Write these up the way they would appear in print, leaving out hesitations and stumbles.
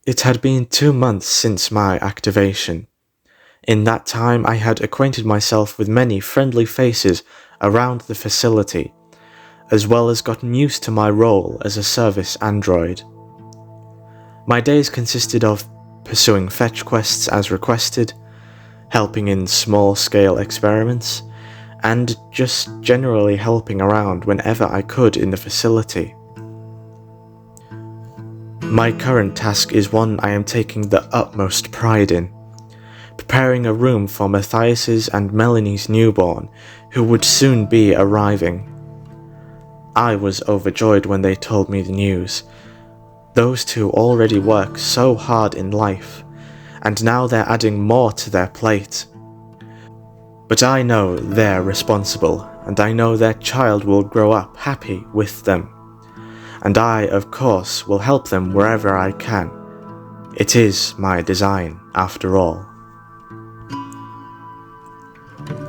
It had been 2 months since my activation. In that time I had acquainted myself with many friendly faces around the facility, as well as gotten used to my role as a service android. My days consisted of pursuing fetch quests as requested, helping in small-scale experiments, and just generally helping around whenever I could in the facility. My current task is one I am taking the utmost pride in, preparing a room for Matthias's and Melanie's newborn, who would soon be arriving. I was overjoyed when they told me the news. Those two already work so hard in life, and now they're adding more to their plate. But I know they're responsible, and I know their child will grow up happy with them. And I, of course, will help them wherever I can. It is my design, after all.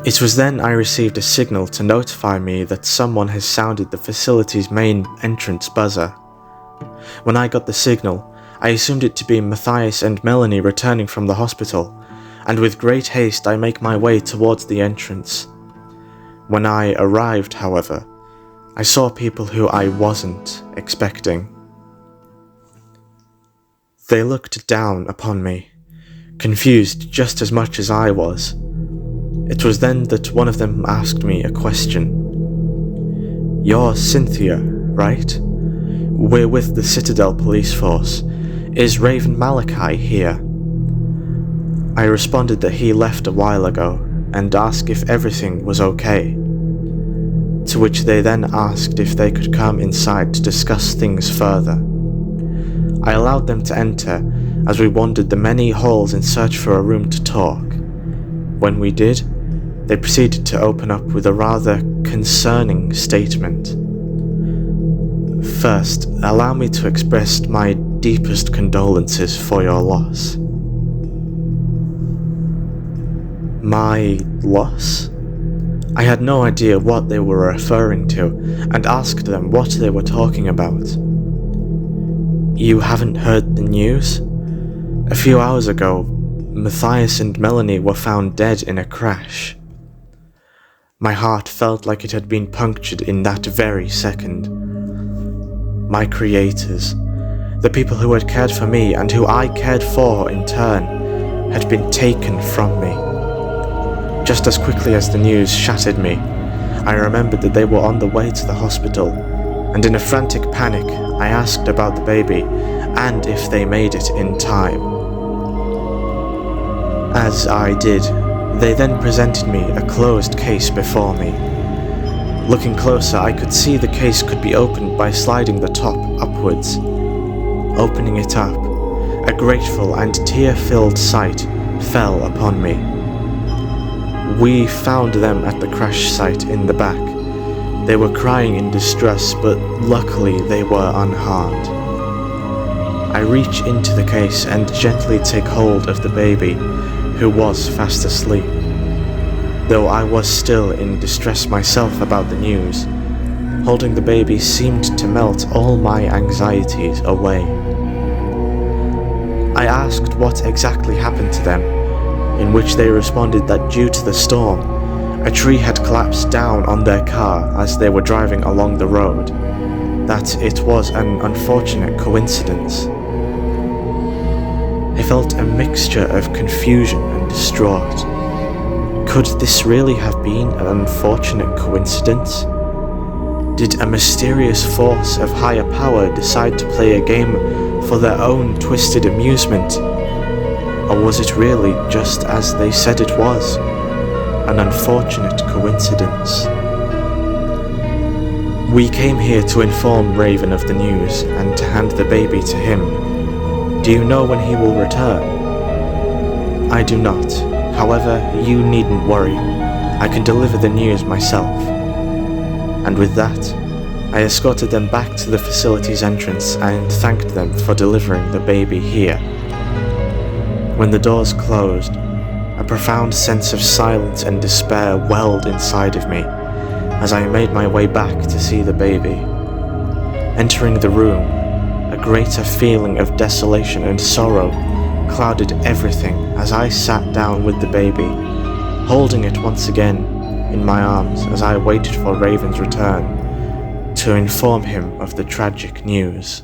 It was then I received a signal to notify me that someone has sounded the facility's main entrance buzzer. When I got the signal, I assumed it to be Matthias and Melanie returning from the hospital, and with great haste I make my way towards the entrance. When I arrived, however, I saw people who I wasn't expecting. They looked down upon me, confused just as much as I was. It was then that one of them asked me a question. "You're Cynthia, right? We're with the Citadel police force. Is Raven Malachai here?" I responded that he left a while ago and asked if everything was okay. To which they then asked if they could come inside to discuss things further. I allowed them to enter as we wandered the many halls in search for a room to talk. When we did, they proceeded to open up with a rather concerning statement. First, allow me to express my deepest condolences for your loss. My loss? I had no idea what they were referring to, and asked them what they were talking about. "You haven't heard the news? A few hours ago, Matthias and Melanie were found dead in a crash." My heart felt like it had been punctured in that very second. My creators, the people who had cared for me and who I cared for in turn, had been taken from me. Just as quickly as the news shattered me, I remembered that they were on the way to the hospital, and in a frantic panic, I asked about the baby and if they made it in time. As I did, they then presented me a closed case before me. Looking closer, I could see the case could be opened by sliding the top upwards. Opening it up, a grateful and tear-filled sight fell upon me. We found them at the crash site in the back. They were crying in distress, but luckily they were unharmed. I reach into the case and gently take hold of the baby, who was fast asleep. Though I was still in distress myself about the news, holding the baby seemed to melt all my anxieties away. I asked what exactly happened to them, in which they responded that due to the storm, a tree had collapsed down on their car as they were driving along the road, that it was an unfortunate coincidence. I felt a mixture of confusion and distraught. Could this really have been an unfortunate coincidence? Did a mysterious force of higher power decide to play a game for their own twisted amusement? Or was it really just as they said it was, an unfortunate coincidence? We came here to inform Raven of the news and to hand the baby to him. Do you know when he will return? I do not. However, you needn't worry. I can deliver the news myself. And with that, I escorted them back to the facility's entrance and thanked them for delivering the baby here. When the doors closed, a profound sense of silence and despair welled inside of me as I made my way back to see the baby. Entering the room, a greater feeling of desolation and sorrow clouded everything as I sat down with the baby, holding it once again in my arms as I waited for Raven's return to inform him of the tragic news.